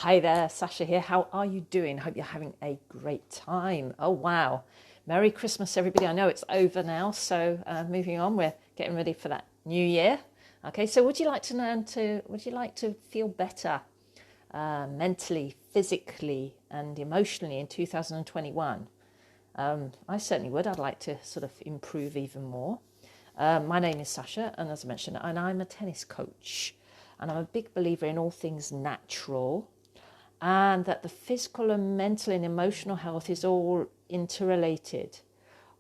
Hi there, Sasha here. How are you doing? Hope you're having a great time. Oh, wow. Merry Christmas, everybody. I know it's over now, so moving on, we're getting ready for that new year. Okay, so would you like to feel better mentally, physically, and emotionally in 2021? I certainly would. I'd like to sort of improve even more. My name is Sasha, and as I mentioned, and I'm a tennis coach. And I'm a big believer in all things natural, and that the physical and mental and emotional health is all interrelated.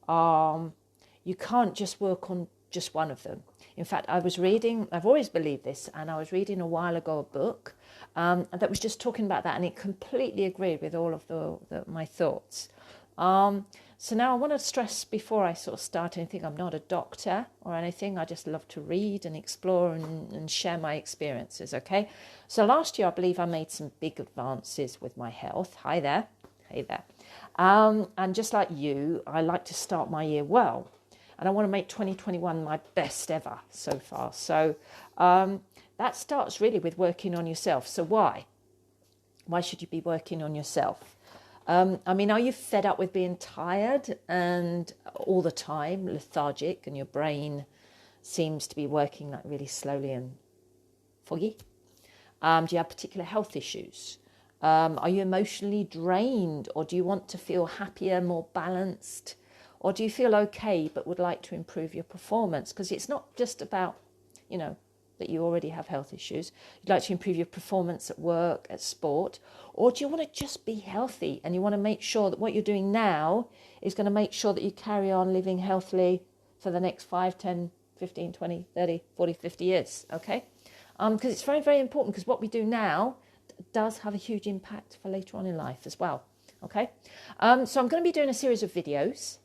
You can't just work on just one of them. In fact, I've always believed this, and I was reading a while ago a book that was just talking about that, and it completely agreed with all of my thoughts. So now I want to stress before I sort of start anything, I'm not a doctor or anything. I just love to read and explore and share my experiences, okay? So last year, I believe I made some big advances with my health. Hi there. Hey there. And just like you, I like to start my year well. And I want to make 2021 my best ever so far. So that starts really with working on yourself. So why? Why should you be working on yourself? Are you fed up with being tired and all the time, lethargic, and your brain seems to be working like really slowly and foggy? Do you have particular health issues? Are you emotionally drained, or do you want to feel happier, more balanced? Or do you feel okay but would like to improve your performance? Because it's not just about, that you already have health issues. You'd like to improve your performance at work, at sport, or do you want to just be healthy and you want to make sure that what you're doing now is going to make sure that you carry on living healthily for the next 5, 10, 15, 20, 30, 40, 50 years, okay? Because it's very, very important, because what we do now does have a huge impact for later on in life as well, okay? So I'm going to be doing a series of videos,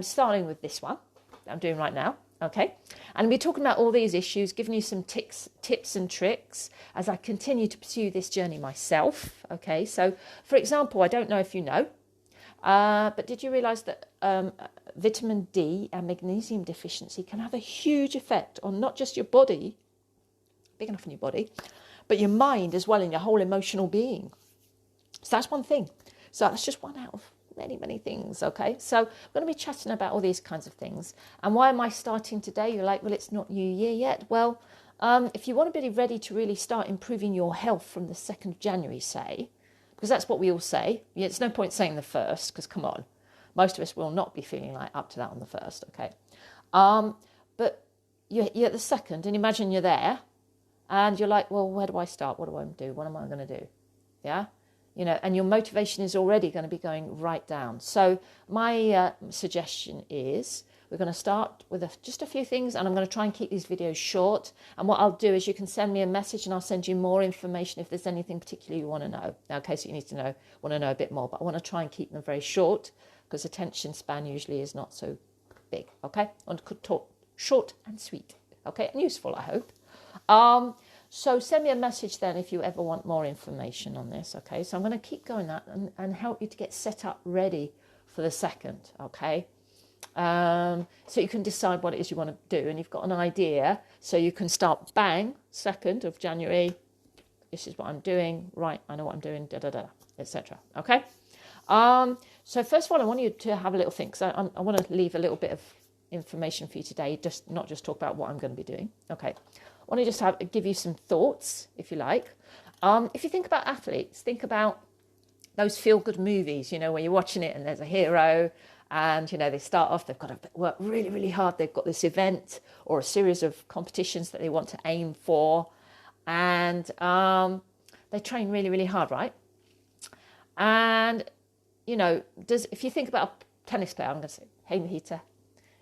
starting with this one that I'm doing right now. Okay, and we're talking about all these issues, giving you some tips and tricks as I continue to pursue this journey myself. Okay, so for example, I don't know if you know, but did you realise that vitamin D and magnesium deficiency can have a huge effect on not just your body, big enough in your body, but your mind as well, and your whole emotional being. So that's one thing. So that's just one out of many, many things, okay? So I'm going to be chatting about all these kinds of things. And why am I starting today? You're like, well, it's not New Year yet. Well, if you want to be ready to really start improving your health from the 2nd of January, say, because that's what we all say. Yeah, it's no point saying the 1st, because come on, most of us will not be feeling like up to that on the 1st, okay? But you're at the 2nd, and imagine you're there, and you're like, well, where do I start? What do I do? What am I going to do? Yeah? And your motivation is already going to be going right down. So my suggestion is we're going to start with just a few things, and I'm going to try and keep these videos short. And what I'll do is you can send me a message and I'll send you more information if there's anything particular you want to know. Okay, so you want to know a bit more, but I want to try and keep them very short, because attention span usually is not so big. Okay, I want to talk short and sweet. Okay, and useful, I hope. So send me a message then if you ever want more information on this, okay? So I'm going to keep going that and help you to get set up ready for the 2nd, okay? So you can decide what it is you want to do, and you've got an idea, so you can start, bang, 2nd of January, this is what I'm doing, right, I know what I'm doing, da-da-da, etc., okay? So first of all, I want you to have a little think, because I want to leave a little bit of information for you today, not just talk about what I'm going to be doing, okay? I want to just give you some thoughts, if you like. If you think about athletes, think about those feel-good movies, where you're watching it and there's a hero, and, they start off, they've got to work really, really hard. They've got this event or a series of competitions that they want to aim for, and they train really, really hard, right? And, if you think about a tennis player, I'm going to say, hey, Mahita,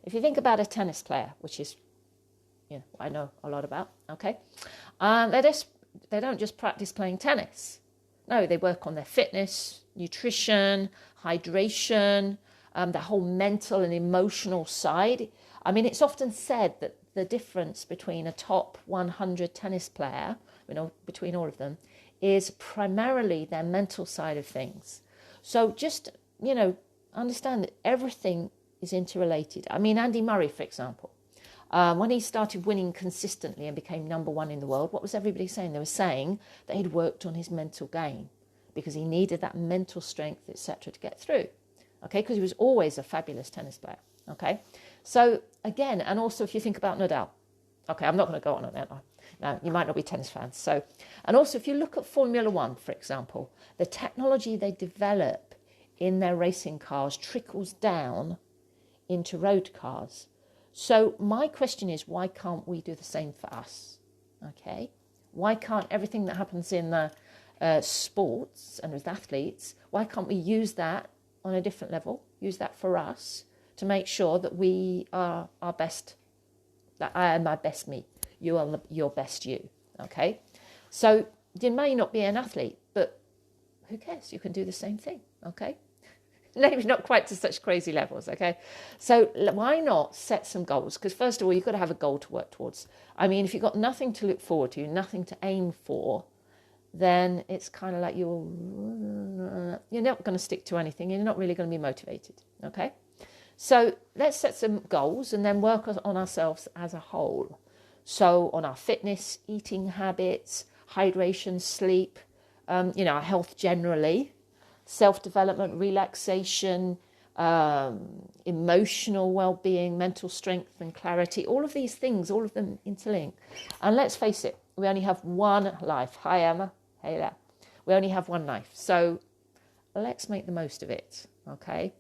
if you think about a tennis player, which is, I know a lot about, okay? They don't just practice playing tennis. No, they work on their fitness, nutrition, hydration, the whole mental and emotional side. It's often said that the difference between a top 100 tennis player, between all of them, is primarily their mental side of things. So just, understand that everything is interrelated. Andy Murray, for example, When he started winning consistently and became number one in the world, what was everybody saying? They were saying that he'd worked on his mental game because he needed that mental strength, etc., to get through. Okay, because he was always a fabulous tennis player. Okay, so again, and also if you think about Nadal, okay, I'm not going to go on that. No, you might not be tennis fans. So, and also if you look at Formula One, for example, the technology they develop in their racing cars trickles down into road cars. So my question is, why can't we do the same for us? Okay, why can't everything that happens in the sports and with athletes, why can't we use that on a different level, use that for us to make sure that we are our best, that I am my best me, you are your best you, okay? So you may not be an athlete, but who cares? You can do the same thing, okay? Maybe not quite to such crazy levels, okay? So why not set some goals? Because first of all, you've got to have a goal to work towards. I mean, if you've got nothing to look forward to, nothing to aim for, then it's kind of like you're not going to stick to anything. You're not really going to be motivated, okay? So let's set some goals and then work on ourselves as a whole. So on our fitness, eating habits, hydration, sleep, our health generally, self-development, relaxation, emotional well-being, mental strength and clarity, all of these things, all of them interlink. And let's face it, we only have one life. Hi, Emma. Hey there. We only have one life. So let's make the most of it, okay?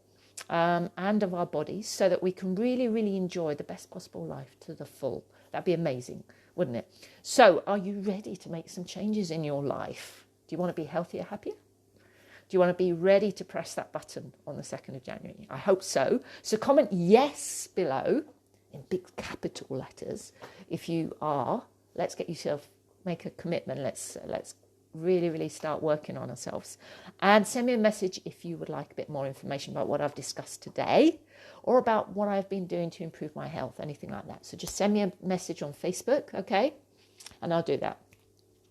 And of our bodies so that we can really, really enjoy the best possible life to the full. That'd be amazing, wouldn't it? So are you ready to make some changes in your life? Do you want to be healthier, happier? Do you want to be ready to press that button on the 2nd of January? I hope so. So comment yes below in big capital letters if you are. Let's get yourself, make a commitment. Let's really, really start working on ourselves. And send me a message if you would like a bit more information about what I've discussed today or about what I've been doing to improve my health, anything like that. So just send me a message on Facebook, okay? And I'll do that.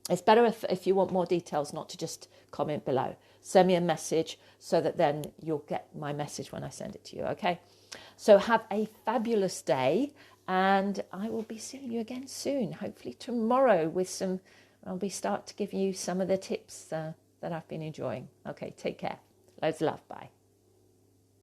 It's better if you want more details not to just comment below. Send me a message so that then you'll get my message when I send it to you, okay? So have a fabulous day and I will be seeing you again soon, hopefully tomorrow with I'll start to give you some of the tips that I've been enjoying. Okay, take care. Loads of love. Bye.